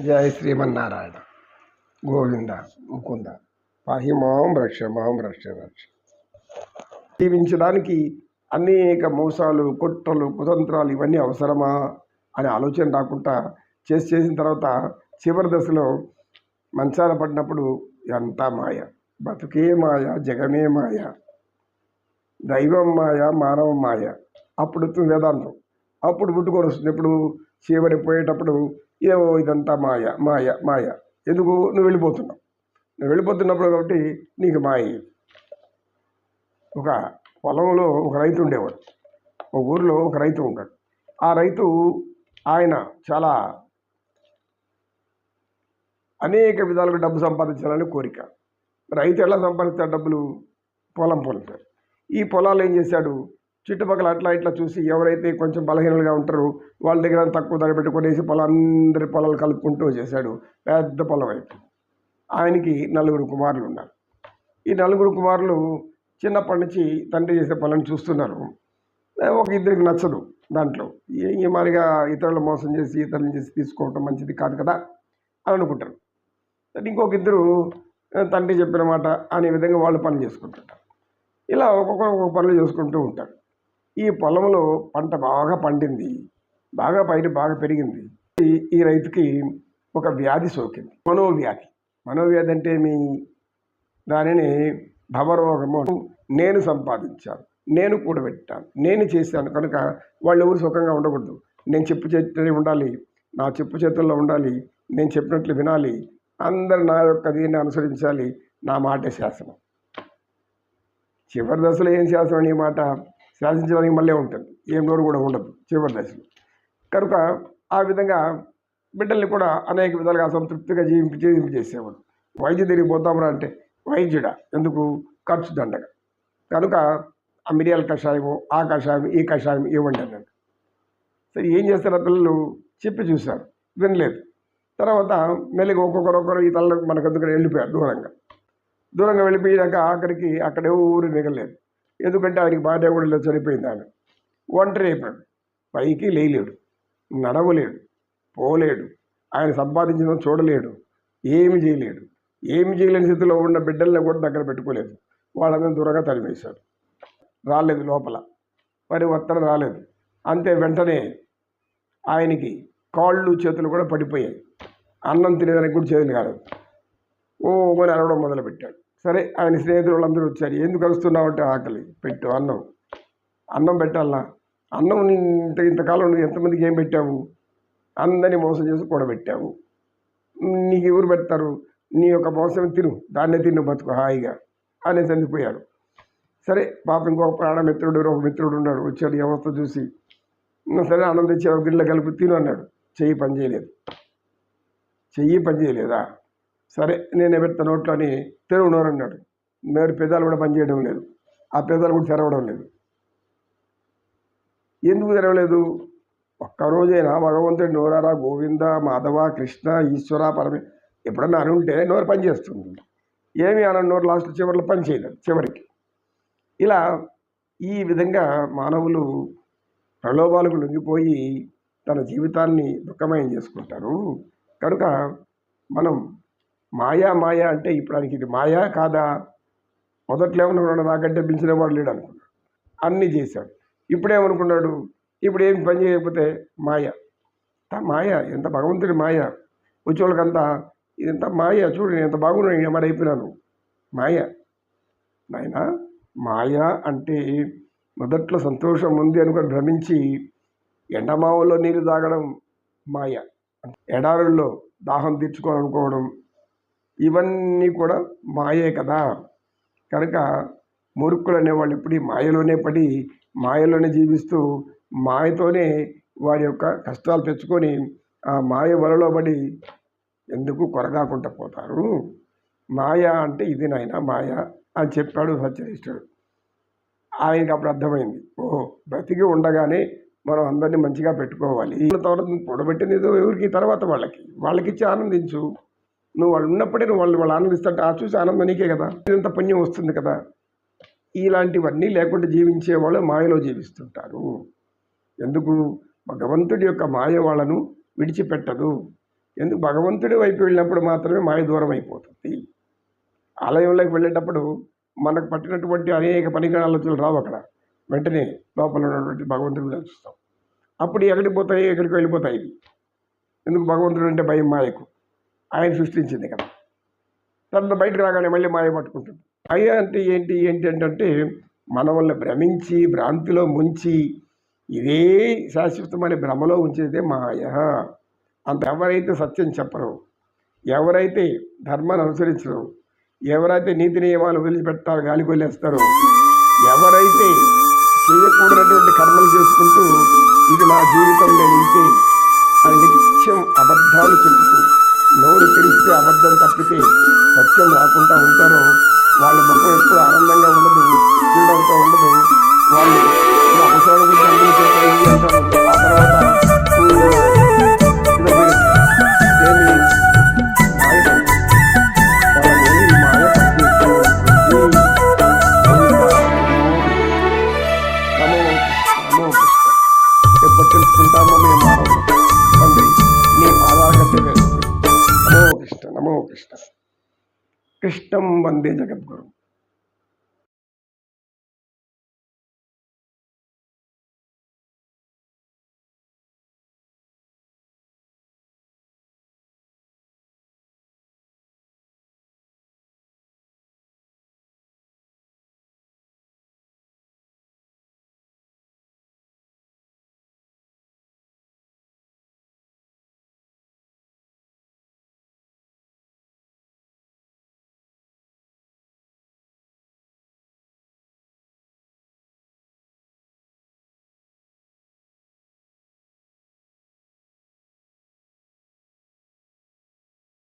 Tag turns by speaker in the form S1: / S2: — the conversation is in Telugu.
S1: జయ శ్రీమన్నారాయణ గోవింద ముకుంద పాహి మాం రక్ష రక్ష. జీవించడానికి అనేక మోసాలు, కుట్రలు, కుతంత్రాలు ఇవన్నీ అవసరమా అనే ఆలోచన రాకుండా చేసిన తర్వాత చివరి దశలో మంచాన పడినప్పుడు అంతా మాయ, బతుకే మాయ, జగమే మాయ, దైవం మాయ, మానవం మాయ. అప్పుడు వేదాంతం అప్పుడు పుట్టుకొని వస్తుంది. ఇప్పుడు చివరి పోయేటప్పుడు ఏవో ఇదంతా మాయ మాయ మాయ. ఎందుకు? నువ్వు వెళ్ళిపోతున్నప్పుడు కాబట్టి నీకు మాయ. ఒక పొలంలో ఒక రైతు ఉండేవాడు. ఒక ఊరిలో ఒక రైతు ఉంటాడు. ఆ రైతు ఆయన చాలా అనేక విధాలుగా డబ్బు సంపాదించాలని కోరిక. రైతు ఎలా సంపాదిస్తాడు డబ్బులు? పొలం పొలుతాడు. ఈ పొలాలు ఏం చేశాడు, చుట్టుపక్కల అట్లా ఇట్లా చూసి ఎవరైతే కొంచెం బలహీనలుగా ఉంటారో వాళ్ళ దగ్గర తక్కువ ధర పెట్టుకునేసి అందరి పొలాలు కలుపుకుంటూ చేశాడు. పెద్ద పొలం అయిపోయింది. ఆయనకి 4 కుమారులు ఉన్నారు. ఈ 4 కుమారులు చిన్నప్పటి నుంచి తండ్రి చేసే పనులను చూస్తున్నారు. ఒక ఇద్దరికి నచ్చదు దాంట్లో. ఈ మాదిరిగా ఇతరులు మోసం చేసి ఇతరులను చేసి తీసుకోవటం మంచిది కాదు కదా అని అనుకుంటారు. ఇంకొక ఇద్దరు తండ్రి చెప్పిన మాట అనే విధంగా వాళ్ళు పనులు చేసుకుంటుంటారు. ఇలా ఒక్కొక్క పనులు చేసుకుంటూ ఉంటారు. ఈ పొలంలో పంట బాగా పండింది, బాగా బాగా పెరిగింది. ఈ రైతుకి ఒక వ్యాధి సోకింది, మనోవ్యాధి. మనోవ్యాధి అంటే దానిని భవరోగము. నేను సంపాదించాను, నేను కూడబెట్టాను, నేను చేశాను కనుక వాళ్ళు ఎవరు సుఖంగా ఉండకూడదు. నేను చెప్పు చేతిలో ఉండాలి, నా చెప్పు చేతుల్లో ఉండాలి, నేను చెప్పినట్లు వినాలి, అందరు నా యొక్క దీన్ని అనుసరించాలి, నా మాటే శాసనం. చివరి దశలో ఏం శాసనం? ఈ మాట శాసించడానికి మళ్ళీ ఉంటుంది, ఏం నోరు కూడా ఉండదు చివరి దశలో. కనుక ఆ విధంగా బిడ్డల్ని కూడా అనేక విధాలుగా అసంతృప్తిగా జీవించేసేవాడు. వైద్య దగ్గరికి పోతామరా అంటే వైద్యుడా ఎందుకు? ఖర్చు దండగా. కనుక ఆ మిరియాల కషాయము, ఆ కషాయం, ఈ కషాయం ఇవ్వండి అన్నాడు. సరే ఏం చేస్తారు? పిల్లలు చెప్పి చూశారు, వినలేదు. తర్వాత మెల్లిగా ఒక్కొక్కరు ఈ తల్లకు మనకు ఎందుకు వెళ్ళిపోయారు దూరంగా వెళ్ళిపోయాక ఆఖరికి అక్కడే ఊరు మిగలేదు. ఎందుకంటే ఆయనకి భార్య కూడా లేదు, చనిపోయింది. ఆమె ఒంటరి అయిపోయాడు. పైకి లేలేడు, నడవలేడు, పోలేడు, ఆయన సంపాదించడం చూడలేడు, ఏమి చేయలేడు. ఏమి చేయలేని స్థితిలో ఉన్న బిడ్డల్ని కూడా దగ్గర పెట్టుకోలేదు. వాళ్ళందరూ దూరంగా తరిమేశాడు. రాలేదు లోపల, పరివర్తన రాలేదు. అంతే వెంటనే ఆయనకి కాళ్ళు చేతులు కూడా పడిపోయాయి. అన్నం తినేదానికి కూడా చేతులు కాలేదు. ఓ అని అరవడం మొదలుపెట్టాడు. సరే ఆయన స్నేహితులు వాళ్ళందరూ వచ్చారు. ఎందుకు కలుస్తున్నావు అంటే ఆకలి, పెట్టు అన్నం పెట్టాలా? అన్నం ఇంతకాలం నువ్వు ఎంతమందికి ఏం పెట్టావు? అందరినీ మోసం చేసి కూడబెట్టావు. నీకు ఎవరు పెడతారు? నీ యొక్క మోసం తిను, దాన్నే తిన్ను, బతుకు హాయిగా అనేసి చనిపోయాడు. సరే పాప ఇంకొక ప్రాణమిత్రుడు, ఒక మిత్రుడు ఉన్నాడు. వచ్చాడు ఈ అవస్థ చూసి, సరే అన్నం తెచ్చి ఒక గిన్నెలో కలిపి తిను అన్నాడు. చెయ్యి పని చేయలేదా? సరే నేనే పెడతా నోట్లో అని తెరువు నోరు అన్నాడు. నోరు పెదాలు కూడా పనిచేయడం లేదు, ఆ పెదాలు కూడా తెరవడం లేదు. ఎందుకు తెరవలేదు? ఒక్కరోజైనా భగవంతుడి నోరారా గోవింద, మాధవ, కృష్ణ, ఈశ్వర, పరమే ఎప్పుడన్నా అని ఉంటే నోరు పనిచేస్తుంది. ఏమి అన్న నోరు లాస్ట్ చివరిలో పని చేయలేదు చివరికి. ఇలా ఈ విధంగా మానవులు ప్రలోభాలకు లొంగిపోయి తన జీవితాన్ని దుఃఖమయం చేసుకుంటారు. కనుక మనం మాయా అంటే ఇప్పుడు ఆయనకి ఇది మాయా కాదా? మొదట్లో ఏమనుకున్నాడు? నాకంటే పిలిచిన వాడు లేడు అనుకున్నాడు, అన్నీ చేశాడు. ఇప్పుడేమనుకున్నాడు? ఇప్పుడు ఏం పని చేయకపోతే మాయ. ఎంత భగవంతుడి మాయ. వచ్చేవాళ్ళకంతా ఇదంతా మాయ, చూడు నేను ఎంత బాగున్నాను, మరి అయిపోయినాను. మాయ నాయన. మాయ అంటే మొదట్లో సంతోషం ఉంది అనుకుని భ్రమించి ఎండమావుల్లో నీరు తాగడం మాయ. ఎడారుల్లో దాహం తీర్చుకోవాలనుకోవడం, ఇవన్నీ కూడా మాయే కదా. కనుక మూర్ఖులు అనేవాళ్ళు ఎప్పుడు మాయలోనే పడి మాయలోనే జీవిస్తూ మాయతోనే వారి యొక్క కష్టాలు తెచ్చుకొని ఆ మాయ వలలో పడి ఎందుకు కొరగాకుండా పోతారు. మాయ అంటే ఇది నాయన మాయ అని చెప్పాడు సత్యనిష్ఠుడు. ఆయనకి అప్పుడు అర్థమైంది, ఓహో బ్రతికి ఉండగానే మనం అందరినీ మంచిగా పెట్టుకోవాలి. తర్వాత కూడబెట్టింది ఎవరికి? తర్వాత వాళ్ళకి ఇచ్చి ఆనందించు. నువ్వు వాళ్ళు ఉన్నప్పుడే నువ్వు వాళ్ళు ఆనందిస్తుంటే ఆ చూసి ఆనందం నీకే కదా, ఇదంత పుణ్యం వస్తుంది కదా. ఇలాంటివన్నీ లేకుండా జీవించే వాళ్ళు మాయలో జీవిస్తుంటారు. ఎందుకు? భగవంతుడి యొక్క మాయ వాళ్ళను విడిచిపెట్టదు. ఎందుకు భగవంతుడి వైపు వెళ్ళినప్పుడు మాత్రమే మాయ దూరం అయిపోతుంది. ఆలయంలోకి వెళ్ళేటప్పుడు మనకు పట్టినటువంటి అనేక పనికిరాలోచనలు రావు. అక్కడ వెంటనే లోపల ఉన్నటువంటి భగవంతుడిని దర్శిస్తాం. అప్పుడు ఎక్కడికి పోతాయి, ఎక్కడికి వెళ్ళిపోతాయి. ఎందుకు భగవంతుడు అంటే భయం మాయకు. ఆయన సృష్టించింది కదా. తర్వాత బయటకు రాగానే మళ్ళీ మాయ పట్టుకుంటుంది. మాయ అంటే ఏంటి అంటే మనల్ని భ్రమించి భ్రాంతిలో ముంచి ఇదే శాశ్వతమైన భ్రమలో ఉంచేదే మాయ. అంత ఎవరైతే సత్యం చెప్పరు, ఎవరైతే ధర్మాన్ని అనుసరించరు, ఎవరైతే నీతి నియమాలు వదిలిపెడతారో, గాలి కొల్లేస్తారో, ఎవరైతే చేయకూడనటువంటి కర్మలు చేసుకుంటూ ఇది నా జీవితం నేను ఇంతే అని నిత్యం అబద్ధాలు చెబుతూ నోరు తెరిస్తే అబద్ధం తప్పితే సత్యం రాకుండా ఉంటారో వాళ్ళ ముఖం ఎప్పుడు ఆనందంగా ఉండదు, చూడంతో ఉండదు. వాళ్ళు అవసరం గురించి అందరూ చేస్తారు అంటారు. ఆ తర్వాత ఎప్పుడు తెలుసుకుంటామో మేము మానవులు. తండ్రి నీ పాదాలకట్టే వేసుకుని నమో కృష్ణ నమో కృష్ణ. కృష్ణం వందే జగద్గురు.